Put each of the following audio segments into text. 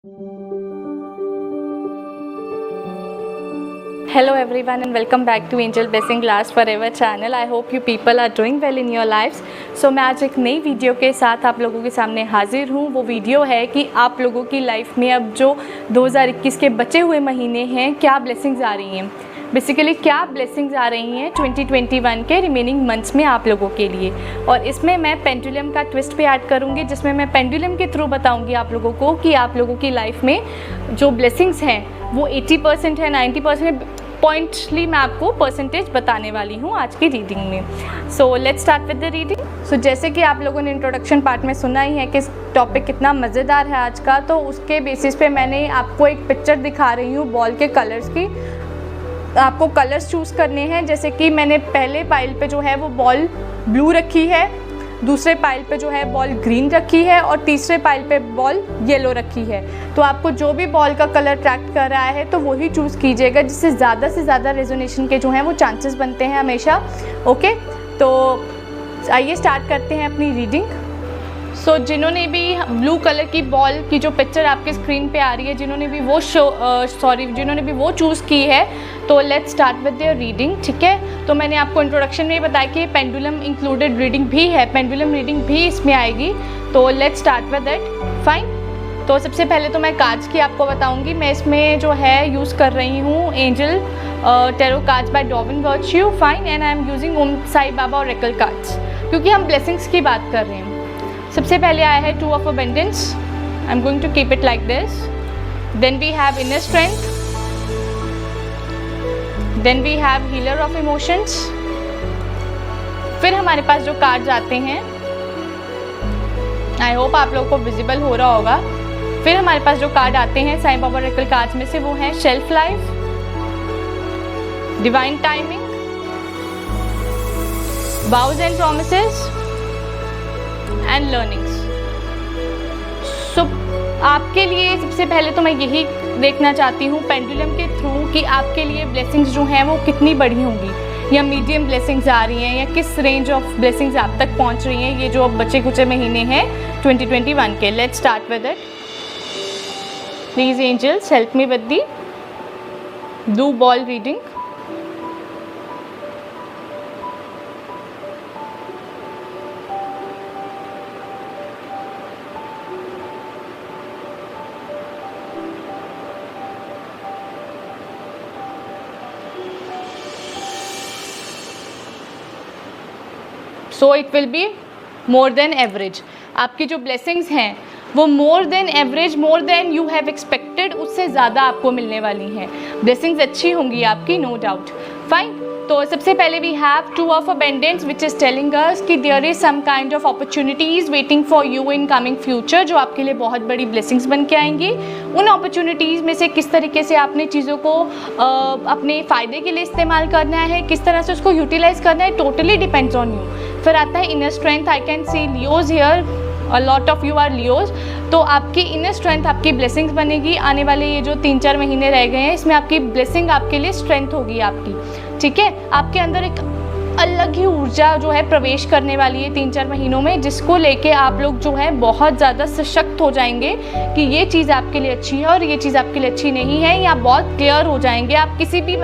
Hello everyone and welcome back to Angel Blessing Last Forever channel. I hope you people are doing well in your lives. So मैं आज एक नई video के साथ आप लोगों के सामने हाजिर हूँ। वो वीडियो है कि आप लोगों की लाइफ में अब जो 2021 के बचे हुए महीने हैं क्या ब्लेसिंग्स आ रही हैं, बेसिकली क्या ब्लेसिंग्स आ रही हैं 2021 के रिमेनिंग मंथ्स में आप लोगों के लिए। और इसमें मैं पेंडुलम का ट्विस्ट पे ऐड करूँगी, जिसमें मैं पेंडुलम के थ्रू बताऊँगी आप लोगों को कि आप लोगों की लाइफ में जो ब्लेसिंग्स हैं वो 80% है, 90% पॉइंटली मैं आपको परसेंटेज बताने वाली हूँ आज की रीडिंग में। So let's start with the reading. So जैसे कि आप लोगों ने इंट्रोडक्शन पार्ट में सुना ही है कि टॉपिक कितना मज़ेदार है आज का, तो उसके बेसिस पे मैंने आपको एक पिक्चर दिखा रही हूँ बॉल के कलर्स की। आपको कलर्स चूज़ करने हैं, जैसे कि मैंने पहले पाइल पे जो है वो बॉल ब्लू रखी है, दूसरे पाइल पे जो है बॉल ग्रीन रखी है और तीसरे पाइल पे बॉल येलो रखी है। तो आपको जो भी बॉल का कलर अट्रैक्ट कर रहा है तो वही चूज़ कीजिएगा, जिससे ज़्यादा से ज़्यादा रेजोनेशन के जो हैं वो चांसेस बनते हैं हमेशा। ओके, तो आइए स्टार्ट करते हैं अपनी रीडिंग। सो जिन्होंने भी ब्लू कलर की बॉल की जो पिक्चर आपके स्क्रीन पे आ रही है, जिन्होंने भी वो चूज़ की है, तो let's start with their reading. ठीक है, तो मैंने आपको इंट्रोडक्शन में बताया कि पेंडुलम इंक्लूडेड रीडिंग भी है, पेंडुलम रीडिंग भी इसमें आएगी। तो let's start with that. Fine. तो सबसे पहले तो मैं कार्ड्स की आपको बताऊंगी। मैं इसमें जो है यूज़ कर रही हूँ angel tarot cards by Doreen Virtue. Fine. And I am using Om Sai Baba oracle cards, क्योंकि हम ब्लेसिंग्स की बात कर रहे हैं। सबसे पहले आया है 2 of Abundance। I am going to keep it like this. Then we have inner strength, then we have healer of emotions. फिर हमारे पास जो कार्ड्स आते हैं, आई होप आप लोगों को विजिबल हो रहा होगा। फिर हमारे पास जो कार्ड आते हैं साईं बाबा ऑरेकल कार्ड्स में से, वो हैं shelf life, divine timing, vows and promises and learnings. So आपके लिए सबसे पहले तो मैं यही देखना चाहती हूँ पेंडुलम के थ्रू कि आपके लिए ब्लेसिंग्स जो हैं वो कितनी बड़ी होंगी, या मीडियम ब्लेसिंग्स आ रही हैं, या किस रेंज ऑफ ब्लेसिंग्स आप तक पहुँच रही हैं ये जो अब बचे कुछ महीने हैं 2021 के। Let's start with it. Please angels help me with the blue ball reading. So it will be more than average. आपकी जो ब्लेसिंग्स हैं वो more than average, more than you have expected, उससे ज़्यादा आपको मिलने वाली हैं। ब्लेसिंग्स अच्छी होंगी आपकी, नो डाउट। फाइन। तो सबसे पहले we have 2 of Abundance which is telling us कि there is some kind of opportunities waiting for you in coming future, जो आपके लिए बहुत बड़ी ब्लेसिंग्स बन के आएंगी। उन अपॉर्चुनिटीज़ में से किस तरीके से आपने चीज़ों को अपने फ़ायदे के लिए इस्तेमाल करना है, किस तरह से उसको यूटिलाइज़ करना है, टोटली डिपेंड्स ऑन यू। फिर आता है inner strength. I can see Leos here, a lot of you are Leos. तो आपकी इनर स्ट्रेंथ आपकी ब्लेसिंग्स बनेगी। आने वाले ये जो 3-4 महीने रह गए हैं, इसमें आपकी ब्लेसिंग आपके लिए स्ट्रेंथ होगी आपकी। ठीक है, आपके अंदर एक अलग ही ऊर्जा जो है प्रवेश करने वाली है 3-4 महीनों में, जिसको लेके आप लोग जो है बहुत ज़्यादा सशक्त हो जाएंगे कि ये चीज़ आपके लिए अच्छी है और ये चीज़ आपके लिए अच्छी नहीं है, या बहुत क्लियर हो जाएंगे। आप किसी भी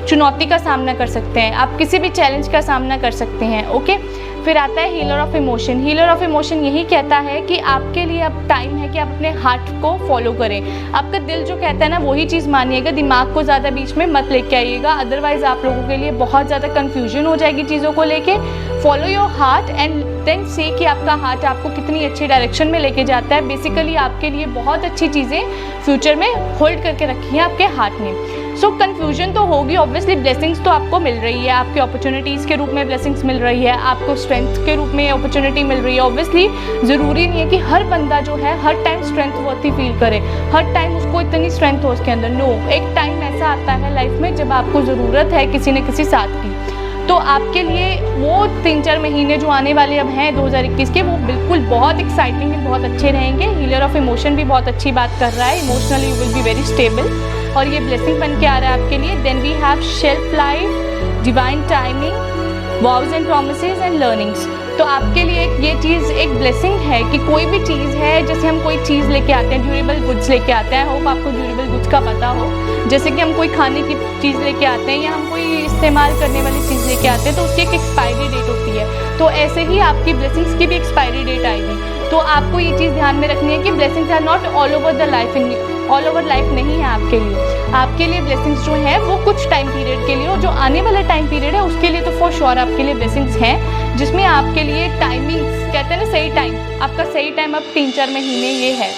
चुनौती का सामना कर सकते हैं, आप किसी भी चैलेंज का सामना कर सकते हैं। ओके। फिर आता है healer of emotion. Healer of emotion यही कहता है कि आपके लिए अब टाइम है कि आप अपने हार्ट को फॉलो करें। आपका दिल जो कहता है ना वही चीज़ मानिएगा, दिमाग को ज़्यादा बीच में मत लेके आइएगा, अदरवाइज़ आप लोगों के लिए बहुत ज़्यादा कन्फ्यूजन हो जाएगी चीज़ों को लेके। Follow your heart and then see कि आपका हार्ट आपको कितनी अच्छी डायरेक्शन में लेके जाता है। बेसिकली आपके लिए बहुत अच्छी चीज़ें फ्यूचर में होल्ड करके रखी हैं आपके हार्ट ने। सो कन्फ्यूजन तो होगी, ऑब्वियसली ब्लेसिंग्स तो आपको मिल रही है, आपकी अपॉर्चुनिटीज़ के रूप में ब्लेसिंग्स मिल रही है, आपको स्ट्रेंथ के रूप में अपॉर्चुनिटी मिल रही है। ऑब्वियसली ज़रूरी नहीं है कि हर बंदा जो है हर टाइम स्ट्रेंथ वर्थ ही फील करे, हर टाइम उसको इतनी स्ट्रेंथ हो उसके अंदर। नो, एक टाइम ऐसा आता है लाइफ में जब आपको ज़रूरत है किसी न किसी साथ की। तो आपके लिए वो 3-4 महीने जो आने वाले अब हैं 2021 के, वो बिल्कुल बहुत एक्साइटिंग है, बहुत अच्छे रहेंगे। हीलर ऑफ इमोशन भी बहुत अच्छी बात कर रहा है, emotionally you will be very stable, और ये ब्लेसिंग बन के आ रहा है आपके लिए। Then we have shelf life, divine timing, vows and promises and learnings. तो आपके लिए ये चीज़ एक ब्लेसिंग है कि कोई भी चीज़ है, जैसे हम कोई चीज़ लेके आते हैं, ड्यूरेबल गुड्स लेके आते हैं, होप आपको ड्यूरेबल गुड्स का पता हो, जैसे कि हम कोई खाने की चीज़ लेके आते हैं या हम कोई इस्तेमाल करने वाली चीज़ लेके आते हैं, तो उसकी एक एक्सपायरी डेट होती है। तो ऐसे ही आपकी ब्लेसिंग्स की भी एक्सपायरी डेट आएगी। तो आपको ये चीज़ ध्यान में रखनी है कि blessings are not all over the life, all over life नहीं है आपके लिए। आपके लिए ब्लेसिंग्स जो हैं वो कुछ टाइम पीरियड के लिए, और जो आने वाला टाइम पीरियड है उसके लिए तो फॉर श्योर आपके लिए ब्लेसिंग्स हैं, जिसमें आपके लिए टाइमिंग्स कहते हैं ना, सही टाइम, आपका सही टाइम अब 3-4 महीने ये है।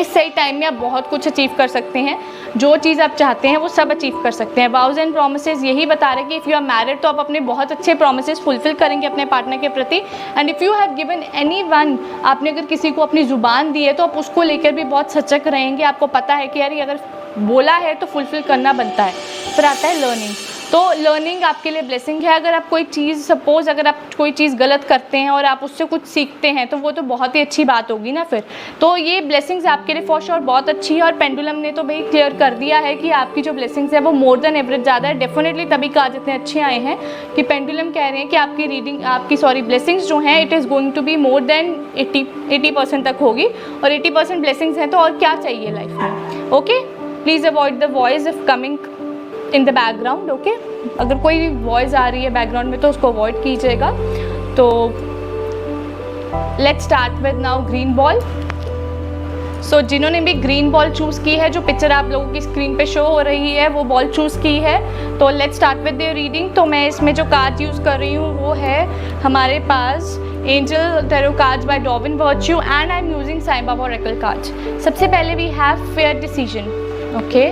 इस सही टाइम में आप बहुत कुछ अचीव कर सकते हैं, जो चीज़ आप चाहते हैं वो सब अचीव कर सकते हैं। वाउज एंड प्रोमिसेस यही बता रहे हैं कि इफ़ यू आर मैरिड तो आप अपने बहुत अच्छे प्रोमिसेस फुलफिल करेंगे अपने पार्टनर के प्रति। And if you have given any one, आपने अगर किसी को अपनी ज़ुबान दी है तो आप उसको लेकर भी बहुत सचक रहेंगे। आपको पता है कि यार अगर बोला है तो फुलफिल करना बनता है। फिर आता है लर्निंग। तो लर्निंग आपके लिए ब्लेसिंग है। अगर आप कोई चीज़, सपोज़ अगर आप कोई चीज़ गलत करते हैं और आप उससे कुछ सीखते हैं तो वो तो बहुत ही अच्छी बात होगी ना फिर। तो ये ब्लेसिंग्स आपके लिए फॉर श्योर बहुत अच्छी है। और पेंडुलम ने तो भाई क्लियर कर दिया है कि आपकी जो ब्लेसिंग्स है वो मोर देन एवरेज ज़्यादा है। डेफिनेटली तभी कार्ड इतने अच्छे आए हैं कि पेंडुलम कह रहे हैं कि आपकी रीडिंग, आपकी ब्लेसिंग्स जो हैं it is going to be more than 80% तक होगी। और 80% ब्लेसिंग्स हैं तो और क्या चाहिए लाइफ में। Okay, please avoid the voice if coming in the background. Okay, अगर कोई वॉइस आ रही है बैकग्राउंड में तो उसको अवॉइड कीजिएगा। तो let's start with now green ball. So जिन्होंने भी ग्रीन बॉल चूज़ की है, जो पिक्चर आप लोगों की स्क्रीन पे शो हो रही है वो बॉल चूज़ की है, तो let's start with their reading. तो मैं इसमें जो कार्ड यूज़ कर रही हूँ वो है हमारे पास angel tarot cards by Doreen Virtue and I am using Sai Baba oracle cards. सबसे पहले we have fair decision. Okay,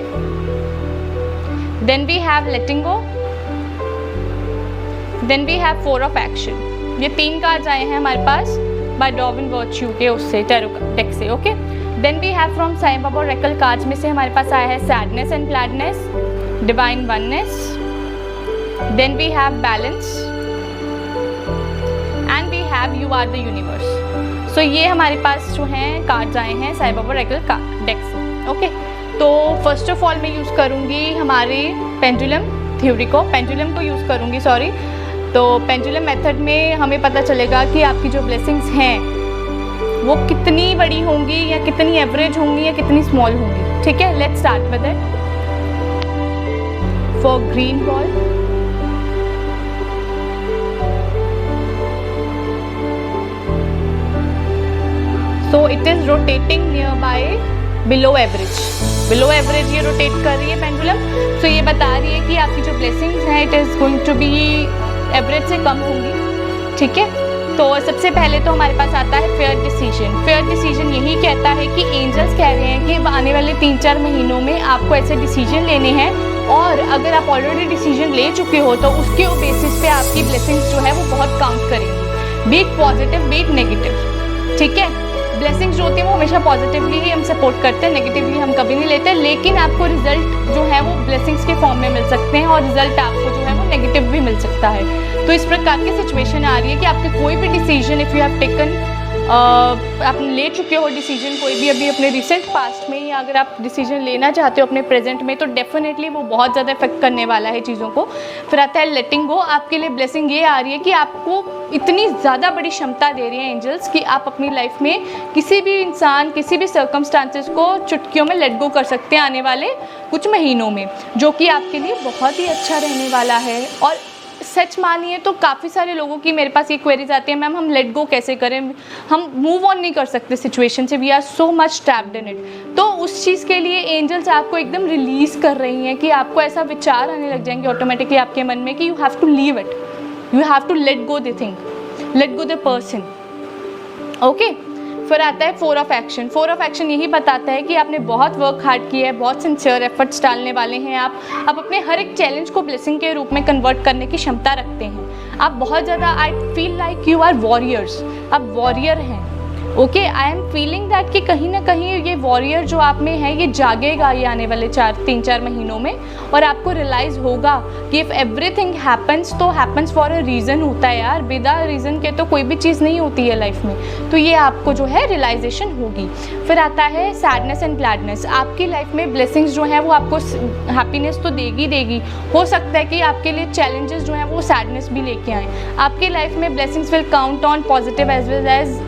then we have letting go, then we have 4 of action। ये 3 कार्ड्स आए हैं हमारे पास बाय डॉविन वर्च्यू के उससे tarot deck से। Okay, then we have from Sai Baba oracle cards में से हमारे पास आया है sadness and gladness, divine oneness, then we have balance and we have you are the universe। So ये हमारे पास जो हैं कार्ड्स आए हैं साईं बाबा ओरेकल डेक से। ओके, तो फर्स्ट ऑफ ऑल मैं यूज़ करूँगी हमारे पेंडुलम थ्योरी को, पेंडुलम को यूज़ करूँगी, सॉरी। तो पेंडुलम मेथड में हमें पता चलेगा कि आपकी जो ब्लेसिंग्स हैं वो कितनी बड़ी होंगी या कितनी एवरेज होंगी या कितनी स्मॉल होंगी। ठीक है, let's start with it. For green ball, so it is rotating near by below average. Below average ये रोटेट कर रही है पेंडुलम। तो ये बता रही है कि आपकी जो ब्लेसिंग्स हैं it is going to be average से कम होंगी। ठीक है, तो सबसे पहले तो हमारे पास आता है फेयर डिसीजन। फेयर डिसीजन यही कहता है कि एंजल्स कह रहे हैं कि आने वाले 3-4 महीनों में आपको ऐसे डिसीजन लेने हैं, और अगर आप ऑलरेडी डिसीजन ले चुके हो तो उसके बेसिस पे आपकी ब्लेसिंग्स जो है वो बहुत काउंट करेंगी, B it positive B it negative. ठीक है, ब्लेसिंग्स जो होती हैं वो हमेशा पॉजिटिवली ही हम सपोर्ट करते हैं, नेगेटिवली हम कभी नहीं लेते। लेकिन आपको रिजल्ट जो है वो ब्लेसिंग्स के फॉर्म में मिल सकते हैं और रिजल्ट आपको जो है वो नेगेटिव भी मिल सकता है। तो इस प्रकार की सिचुएशन आ रही है कि आपके कोई भी decision if you have taken, आपने ले चुके हो डिसीजन कोई भी अभी अपने रिसेंट पास्ट में, या अगर आप डिसीजन लेना चाहते हो अपने प्रेजेंट में, तो डेफिनेटली वो बहुत ज़्यादा इफेक्ट करने वाला है चीज़ों को। फिर आता है लेटिंग गो। आपके लिए ब्लेसिंग ये आ रही है कि आपको इतनी ज़्यादा बड़ी क्षमता दे रही है एंजल्स कि आप अपनी लाइफ में किसी भी इंसान, किसी भी सर्कमस्टांसेस को चुटकियों में लेट गो कर सकते हैं आने वाले कुछ महीनों में, जो कि आपके लिए बहुत ही अच्छा रहने वाला है। और सच मानिए तो काफ़ी सारे लोगों की मेरे पास ये क्वेरीज आती है, मैम हम लेट गो कैसे करें, हम मूव ऑन नहीं कर सकते सिचुएशन से, we are so much trapped in it. तो उस चीज़ के लिए एंजल्स आपको एकदम रिलीज़ कर रही हैं कि आपको ऐसा विचार आने लग जाएंगे ऑटोमेटिकली आपके मन में कि you have to leave it, you have to let go the thing, let go the person. Okay, फिर आता है 4 ऑफ एक्शन। 4 ऑफ एक्शन यही बताता है कि आपने बहुत वर्क हार्ड किया है, बहुत सिंसियर एफर्ट्स डालने वाले हैं आप अपने हर एक चैलेंज को ब्लेसिंग के रूप में कन्वर्ट करने की क्षमता रखते हैं। आप बहुत ज़्यादा, I feel like you are warriors, आप वॉरियर हैं। Okay, I am feeling that कि कहीं ना कहीं ये वॉरियर जो आप में है ये जागेगा ये आने वाले 3-4 महीनों में, और आपको रियलाइज़ होगा कि इफ़ एवरीथिंग हैपन्स तो हैपन्स फॉर अ रीज़न होता है यार, बिना रीज़न के तो कोई भी चीज़ नहीं होती है लाइफ में। तो ये आपको जो है रियलाइजेशन होगी। फिर आता है सैडनेस एंड ग्लैडनेस। आपकी लाइफ में ब्लेसिंग्स जो हैं वो आपको हैप्पीनेस तो देगी। हो सकता है कि आपके लिए चैलेंजेस जो हैं वो सैडनेस भी लेके आएँ। आपकी लाइफ में blessings will count on positive as well as,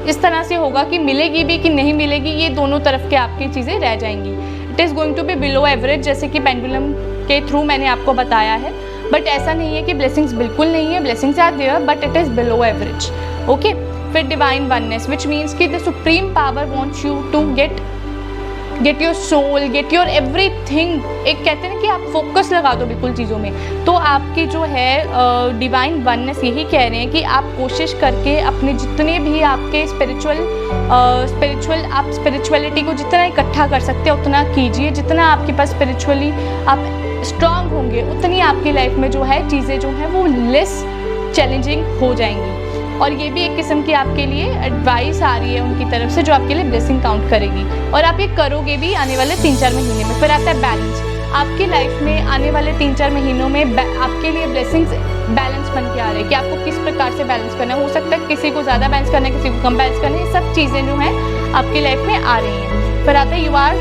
इस तरह से होगा कि मिलेगी भी कि नहीं मिलेगी, ये दोनों तरफ के आपकी चीज़ें रह जाएंगी। It is going to be below average, जैसे कि पेंडुलम के थ्रू मैंने आपको बताया है। बट ऐसा नहीं है कि ब्लेसिंग्स बिल्कुल नहीं है, blessings are there but it is below average. Okay, फिर डिवाइन वननेस विच मीन्स कि the supreme power wants you to get your soul, get your everything. एक कहते हैं ना कि आप फोकस लगा दो बिल्कुल चीज़ों में, तो आपकी जो है डिवाइन वननेस यही कह रहे हैं कि आप कोशिश करके अपने जितने भी आपके आप स्पिरिचुअलिटी को जितना इकट्ठा कर सकते हैं उतना कीजिए। जितना आपके पास स्पिरिचुअली आप स्ट्रांग होंगे उतनी आपकी लाइफ में जो है चीज़ें जो हैं वो लेस चैलेंजिंग हो जाएंगी। और ये भी एक किस्म की आपके लिए एडवाइस आ रही है उनकी तरफ से जो आपके लिए ब्लेसिंग काउंट करेगी, और आप ये करोगे भी आने वाले 3-4 महीने में। फिर आता है बैलेंस। आपकी लाइफ में आने वाले 3-4 महीनों में आपके लिए ब्लेसिंग्स बैलेंस बन के आ रहे हैं कि आपको किस प्रकार से बैलेंस करना है। हो सकता है किसी को ज़्यादा बैलेंस करना है, किसी को कम बैलेंस करना है। ये सब चीज़ें जो हैं आपकी लाइफ में आ रही हैं। फिर आता है you are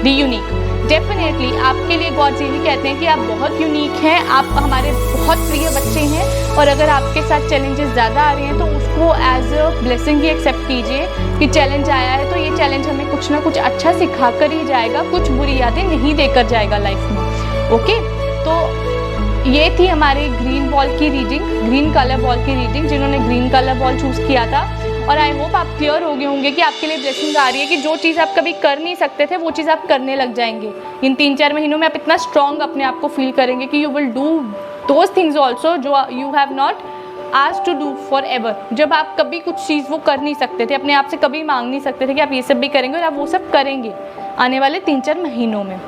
the unique. Definitely आपके लिए गॉड यही कहते हैं कि आप बहुत यूनिक हैं, आप हमारे बहुत प्रिय बच्चे हैं, और अगर आपके साथ चैलेंजेस ज़्यादा आ रहे हैं तो उसको एज अ ब्लेसिंग ही एक्सेप्ट कीजिए कि चैलेंज आया है तो ये चैलेंज हमें कुछ ना कुछ अच्छा सिखा कर ही जाएगा, कुछ बुरी यादें नहीं देकर जाएगा लाइफ में। ओके, तो ये थी हमारी ग्रीन बॉल की रीडिंग, ग्रीन कलर बॉल की रीडिंग। जिन्होंने ग्रीन कलर बॉल चूज़ किया था, और आई होप आप क्लियर हो गए होंगे कि आपके लिए ब्लेसिंग आ रही है कि जो चीज़ आप कभी कर नहीं सकते थे वो चीज़ आप करने लग जाएंगे। इन 3-4 महीनों में आप इतना स्ट्रॉन्ग अपने आप को फील करेंगे कि you will do those things also जो you have not asked to do for ever. जब आप कभी कुछ चीज़ वो कर नहीं सकते थे, अपने आप से कभी मांग नहीं सकते थे कि आप ये सब भी करेंगे, और आप वो सब करेंगे आने वाले 3-4 महीनों में।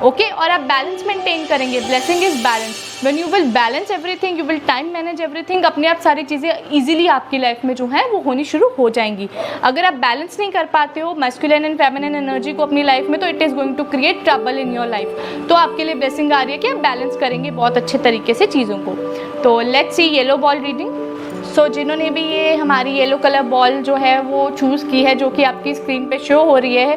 ओके, और आप बैलेंस मेंटेन करेंगे। Blessing is balance. When you will balance everything, you will time manage everything, अपने आप सारी चीज़ें इजीली आपकी लाइफ में जो है वो होनी शुरू हो जाएंगी। अगर आप बैलेंस नहीं कर पाते हो मैस्कुलिन एंड फेमिनिन एनर्जी को अपनी लाइफ में, तो it is going to create trouble in your life. तो आपके लिए ब्लेसिंग आ रही है कि आप बैलेंस करेंगे बहुत अच्छे तरीके से चीज़ों को। तो let's see yellow ball reading. So जिन्होंने भी ये हमारी येलो कलर बॉल जो है वो चूज़ की है, जो कि आपकी स्क्रीन पे शो हो रही है,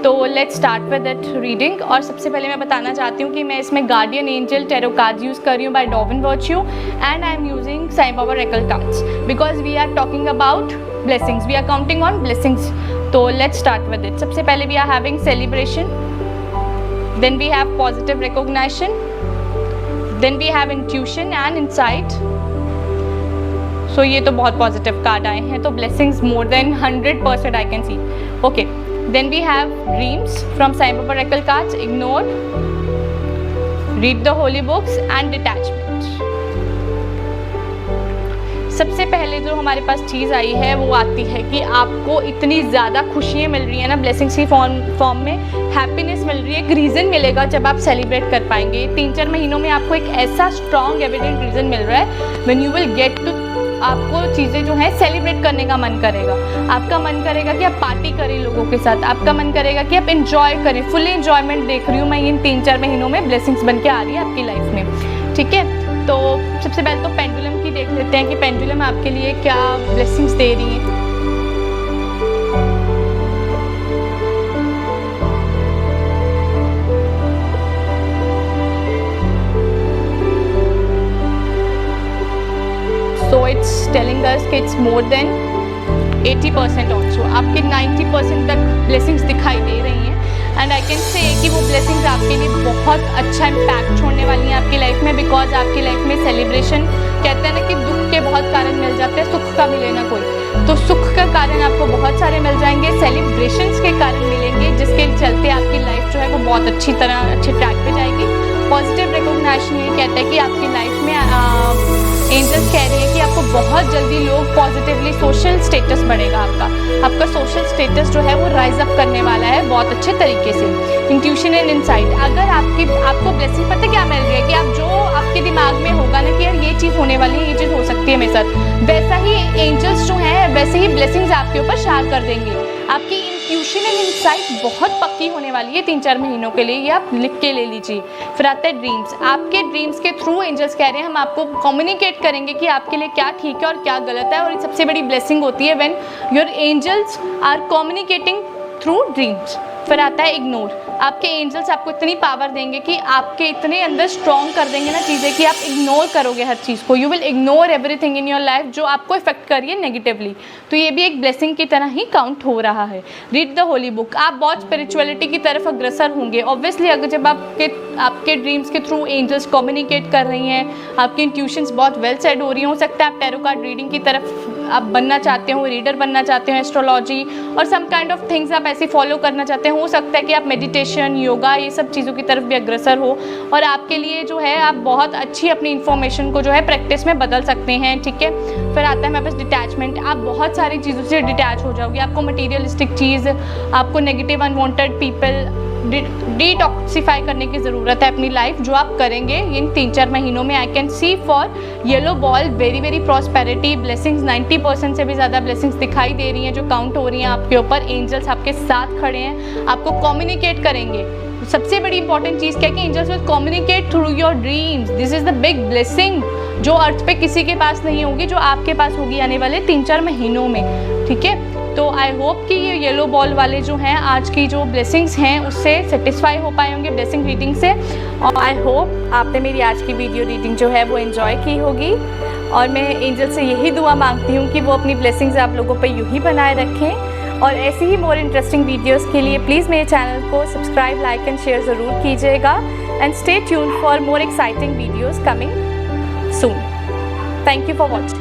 तो let's start with that reading. और सबसे पहले मैं बताना चाहती हूँ कि मैं इसमें guardian angel tarot cards use कर रही हूँ by Doreen Virtue, and I am using Sai Baba oracle cards because we are talking about blessings, we are counting on blessings. तो लेट्स स्टार्ट विद इट। सबसे पहले we are having celebration, then we have positive recognition, then we have intuition and insight. So ये तो बहुत positive card आए हैं, तो blessings more than 100% I can see. Okay, then we have dreams from Sai Baba oracle cards, ignore, read the holy books and detachment. सबसे पहले जो हमारे पास चीज़ आई है वो आती है कि आपको इतनी ज़्यादा खुशियाँ मिल रही है ना, ब्लेसिंग्स की फॉर्म में हैप्पीनेस मिल रही है। एक रीज़न मिलेगा जब आप सेलिब्रेट कर पाएंगे। 3-4 महीनों में आपको एक ऐसा स्ट्रॉन्ग एविडेंट रीज़न मिल रहा है when you will get to, आपको चीज़ें जो है सेलिब्रेट करने का मन करेगा। आपका मन करेगा कि आप पार्टी करें लोगों के साथ, आपका मन करेगा कि आप एंजॉय करें। फुली एंजॉयमेंट देख रही हूँ मैं इन 3-4 महीनों में ब्लेसिंग्स बन के आ रही है आपकी लाइफ में। ठीक है, तो सबसे पहले तो पेंडुलम की देख लेते हैं कि पेंडुलम आपके लिए क्या ब्लेसिंग्स दे रही है। So it's telling us कि it's more than 80% also, आपके 90% तक ब्लेसिंग्स दिखाई दे रही हैं। एंड आई कैन से कि वो ब्लेसिंग्स आपके लिए बहुत अच्छा इम्पैक्ट छोड़ने वाली हैं आपकी लाइफ में, बिकॉज आपकी लाइफ में सेलिब्रेशन, कहते हैं ना कि दुख के बहुत कारण मिल जाते हैं, सुख का मिले ना कोई, तो सुख का कारण आपको बहुत सारे मिल जाएंगे, सेलिब्रेशंस के कारण मिलेंगे, जिसके चलते आपकी लाइफ जो है वो बहुत अच्छी तरह अच्छे ट्रैक पे जाएगी। पॉजिटिव रिकॉग्निशन ये कहता है कि आपकी लाइफ में एंजल्स कह रही है कि आपको बहुत जल्दी लोग पॉजिटिवली, सोशल स्टेटस बढ़ेगा आपका सोशल स्टेटस जो है वो राइज अप करने वाला है बहुत अच्छे तरीके से। इंट्यूशन एंड इनसाइट, अगर आपको ब्लेसिंग पता क्या मिल रही है कि आप जो आपके दिमाग में होगा ना कि यार ये चीज़ होने वाली है, ये चीज़ हो सकती है मेरे साथ, वैसा ही एंजल्स जो हैं वैसे ही ब्लेसिंग्स आपके ऊपर शार कर देंगे। आपकी इंट्यूशन एंड इनसाइट बहुत पक्की होने वाली है 3-4 महीनों के लिए, ये आप लिख के ले लीजिए। फिर आता है ड्रीम्स, आपके ड्रीम्स के थ्रू एंजल्स कह रहे हैं हम आपको कम्युनिकेट करेंगे कि आपके लिए क्या ठीक है और क्या गलत है, और सबसे बड़ी ब्लेसिंग होती है when your angels are communicating through dreams. फिर आता है इग्नोर, आपके एंजल्स आपको इतनी पावर देंगे कि आपके इतने अंदर स्ट्रॉन्ग कर देंगे ना चीज़ें कि आप इग्नोर करोगे हर चीज़ को। You will ignore everything in your life जो आपको इफेक्ट कर रही है नेगेटिवली, तो ये भी एक ब्लेसिंग की तरह ही काउंट हो रहा है। रीड द होली बुक, आप बहुत स्पिरिचुअलिटी की तरफ अग्रसर होंगे ऑब्वियसली, अगर जब आपके ड्रीम्स के थ्रू एंजल्स कम्युनिकेट कर रही हैं, आपकी इंट्यूशंस बहुत वेल सेट हो रही हैं। हो सकता है आप टैरो कार्ड रीडिंग की तरफ आप बनना चाहते हो, रीडर बनना चाहते हो, एस्ट्रोलॉजी और सम काइंड ऑफ थिंग्स आप ऐसे फॉलो करना चाहते हो सकता है कि आप मेडिटेशन, योगा, ये सब चीज़ों की तरफ भी अग्रसर हो, और आपके लिए जो है आप बहुत अच्छी अपनी इन्फॉर्मेशन को जो है प्रैक्टिस में बदल सकते हैं, ठीक है। फिर आता है मेरे पास डिटैचमेंट, आप बहुत सारी चीज़ों से डिटैच हो जाओगे, आपको मटीरियलिस्टिक चीज़, आपको नेगेटिव अनवांटेड पीपल डिटॉक्सिफाई करने की ज़रूरत है अपनी लाइफ, जो आप करेंगे इन 3-4 महीनों में। आई can C for yellow ball very very prosperity, blessings 90% से भी ज़्यादा ब्लेसिंग्स दिखाई दे रही हैं जो काउंट हो रही हैं आपके ऊपर। एंजल्स आपके साथ खड़े हैं, आपको कम्युनिकेट करेंगे। सबसे बड़ी इंपॉर्टेंट चीज़ क्या है कि angels will communicate through your dreams. This is the big blessing जो अर्थ पे किसी के पास नहीं होगी, जो आपके पास होगी आने वाले 3-4 महीनों में, ठीक है। तो आई होप कि ये येलो बॉल वाले जो हैं आज की जो ब्लेसिंग्स हैं उससे सेटिस्फाई हो पाए होंगे ब्लेसिंग रीडिंग से, और आई होप आपने मेरी आज की वीडियो रीडिंग जो है वो एंजॉय की होगी। और मैं एंजल से यही दुआ मांगती हूँ कि वो अपनी ब्लेसिंग्स आप लोगों पर यूँ ही बनाए रखें, और ऐसी ही मोर इंटरेस्टिंग वीडियोज़ के लिए प्लीज़ मेरे चैनल को सब्सक्राइब, लाइक एंड शेयर ज़रूर कीजिएगा, and stay tuned for more exciting videos coming soon. Thank you for watching.